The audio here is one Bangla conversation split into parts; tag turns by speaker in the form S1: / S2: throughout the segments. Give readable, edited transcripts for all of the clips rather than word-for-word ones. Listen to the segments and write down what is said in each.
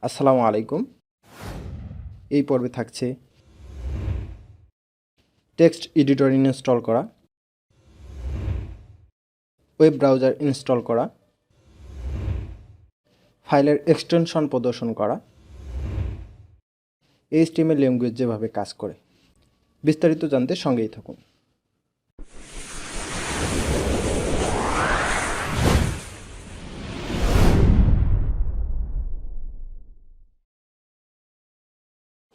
S1: আসসালামু আলাইকুম। এই পর্বে থাকছে টেক্সট এডিটর ইনস্টল করা, ওয়েব ব্রাউজার ইনস্টল করা, ফাইলের এক্সটেনশন প্রদর্শন করা, এইচটিএমএল ল্যাঙ্গুয়েজ যেভাবে কাজ করে। বিস্তারিত জানতে সঙ্গেই থাকুন।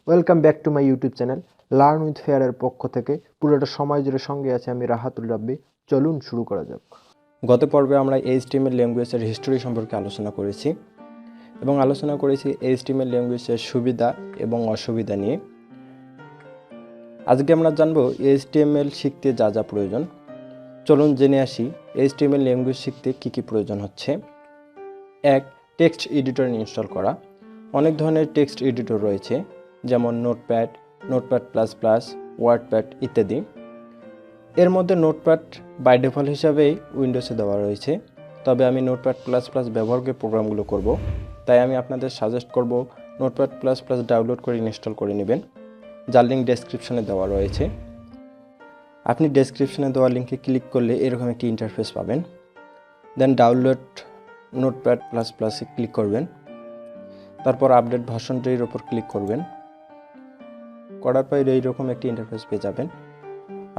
S1: Welcome back to my YouTube channel learn with ফেয়ারের পক্ষ থেকে পুরোটা সময় জুড়ে সঙ্গে আছে আমি রাহাতুল রাব্বি। চলুন শুরু করা যাক। গত পর্বে আমরা এইচটিএমএল ল্যাঙ্গুয়েজের হিস্টোরি সম্পর্কে আলোচনা করেছি এবং আলোচনা করেছি এইচটিএমএল ল্যাঙ্গুয়েজের সুবিধা এবং অসুবিধা নিয়ে। আজকে আমরা জানবো এইচটিএমএল শিখতে যা যা প্রয়োজন। চলুন জেনে আসি এইচটিএমএল ল্যাঙ্গুয়েজ শিখতে কী কী প্রয়োজন হচ্ছে। 1. টেক্সট এডিটর ইনস্টল করা। অনেক ধরনের টেক্সট এডিটর রয়েছে, যেমন notepad, notepad plus plus, WordPad ইত্যাদি। এর মধ্যে নোটপ্যাড বাই ডিফল্ট হিসাবেই উইন্ডোজে দেওয়া রয়েছে, তবে আমি নোটপ্যাড প্লাস প্লাস ব্যবহার করে প্রোগ্রামগুলো করব, তাই আমি আপনাদের সাজেস্ট করব নোটপ্যাড প্লাস প্লাস ডাউনলোড করে ইনস্টল করে নেবেন, যার লিঙ্ক ডেসক্রিপশনে দেওয়া রয়েছে। আপনি ডেসক্রিপশনে দেওয়া লিঙ্কে ক্লিক করলে এরকম একটি ইন্টারফেস পাবেন। দেন ডাউনলোড নোটপ্যাড প্লাস প্লাসে ক্লিক করবেন, তারপর আপডেট ভার্সনটির ওপর ক্লিক করবেন। করার পর এইরকম একটি ইন্টারফেস পেয়ে যাবেন।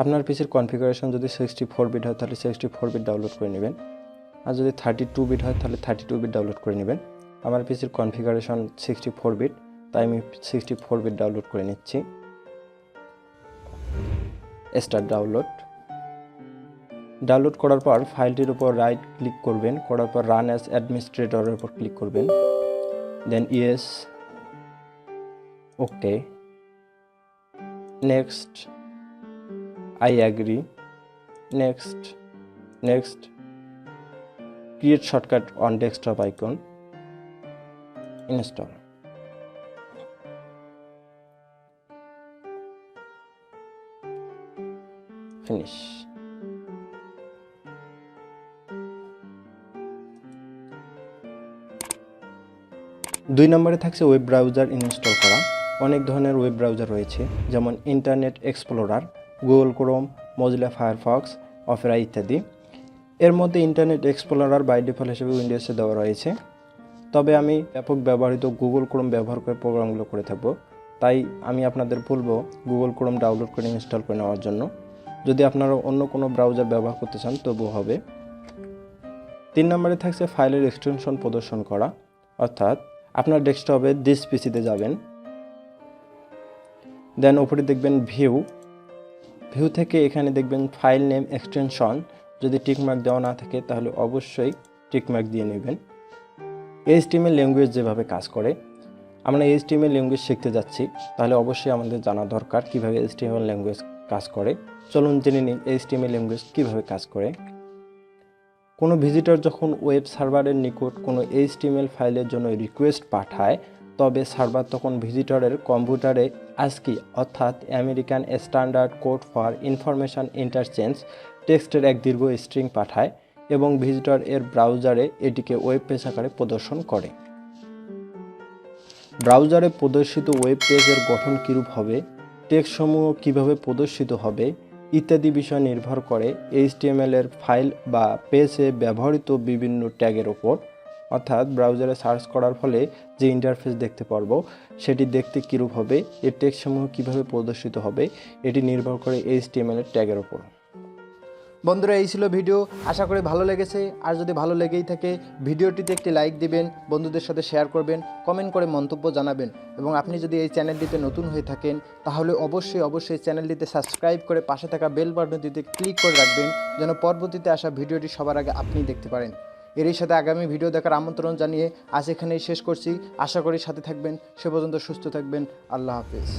S1: আপনার পিসির কনফিগারেশন যদি 64 বিট হয় তাহলে 64 বিট ডাউনলোড করে নেবেন, আর যদি 32 বিট হয় তাহলে 32 বিট ডাউনলোড করে নেবেন। আমার পিসির কনফিগারেশন 64 বিট, তাই আমি 64 বিট ডাউনলোড করে নিচ্ছি। স্টার্ট ডাউনলোড করার পর ফাইলটির উপর রাইট ক্লিক করবেন, করার পর রান অ্যাজ অ্যাডমিনিস্ট্রেটরের উপর ক্লিক করবেন। Then yes, okay, next, I agree, next, create shortcut on desktop icon, install, finish. 2 নম্বরে থাকছে ওয়েব ব্রাউজার ইনস্টল করা। অনেক ধরনের ওয়েব ব্রাউজার রয়েছে, যেমন internet explorer, Google Chrome, Mozilla Firefox, Opera ইত্যাদি। এর মধ্যে ইন্টারনেট এক্সপ্লোরার বাই ডিফল্ট হিসেবে উইন্ডোজে দেওয়া রয়েছে, তবে আমি ব্যাপক ব্যবহৃত গুগল ক্রোম ব্যবহার করে প্রোগ্রামগুলো করে থাকবো, তাই আমি আপনাদের বলবো গুগল ক্রোম ডাউনলোড করে ইনস্টল করে নেওয়ার জন্য। যদি আপনারা অন্য কোনো ব্রাউজার ব্যবহার করতে চান তবুও হবে। 3 নম্বরে থাকছে ফাইলের এক্সটেনশন প্রদর্শন করা, অর্থাৎ আপনার ডেস্কটপে দিস পিসিতে যাবেন, দেন উপরে দেখবেন ভিউ থেকে এখানে দেখবেন ফাইল নেম এক্সটেনশন। যদি টিকমার্ক দেওয়া না থাকে তাহলে অবশ্যই টিকমার্ক দিয়ে নেবেন। এইচটিএমএল ল্যাঙ্গুয়েজ যেভাবে কাজ করে, আমরা এইচটিএমএল ল্যাঙ্গুয়েজ শিখতে যাচ্ছি, তাহলে অবশ্যই আমাদের জানা দরকার কীভাবে এইচটিএমএল ল্যাঙ্গুয়েজ কাজ করে। চলুন জেনে নিই এইচটিএমএল ল্যাঙ্গুয়েজ কীভাবে কাজ করে। কোনো ভিজিটর যখন ওয়েব সার্ভারের নিকট কোনো এইচটিএমএল ফাইলের জন্য রিকোয়েস্ট পাঠায়, তবে সার্ভার তখন ভিজিটরের কম্পিউটারে ASCII অর্থাৎ American standard code for information interchange টেক্সটের এক দীর্ঘ স্ট্রিং পাঠায় এবং ভিজিটর এর ব্রাউজারে এটিকে ওয়েব পেজ আকারে প্রদর্শন করে। ব্রাউজারে প্রদর্শিত ওয়েব পেজের গঠন কীরূপ হবে, টেক্সটসমূহ কীভাবে প্রদর্শিত হবে ইত্যাদি বিষয় নির্ভর করে এইচটিএমএল এর ফাইল বা পেজে ব্যবহৃত বিভিন্ন ট্যাগের ওপর। অর্থাৎ ব্রাউজারে সার্চ করার ফলে যে ইন্টারফেস দেখতে পারবো সেটি দেখতে কীরূপ হবে, এর টেক্সটসমূহ কীভাবে প্রদর্শিত হবে, এটি নির্ভর করে এইচটিএমএল এর ট্যাগের ওপর। বন্ধুরা, এই ছিল ভিডিও, আশা করি ভালো লেগেছে। আর যদি ভালো লেগেই থাকে ভিডিওটিতে একটি লাইক দিবেন, বন্ধুদের সাথে শেয়ার করবেন, কমেন্ট করে মন্তব্য জানাবেন এবং আপনি যদি এই চ্যানেলটিতে নতুন হয়ে থাকেন তাহলে অবশ্যই চ্যানেলটিতে সাবস্ক্রাইব করে পাশে থাকা বেল বাটনটিতে ক্লিক করে রাখবেন, যেন পরবর্তীতে আসা ভিডিওটি সবার আগে আপনি দেখতে পারেন। এরই সাথে আগামী ভিডিও দেখার আমন্ত্রণ জানিয়ে আজ এখানেই শেষ করছি। আশা করি সাথে থাকবেন। সে পর্যন্ত সুস্থ থাকবেন। আল্লাহ হাফেজ।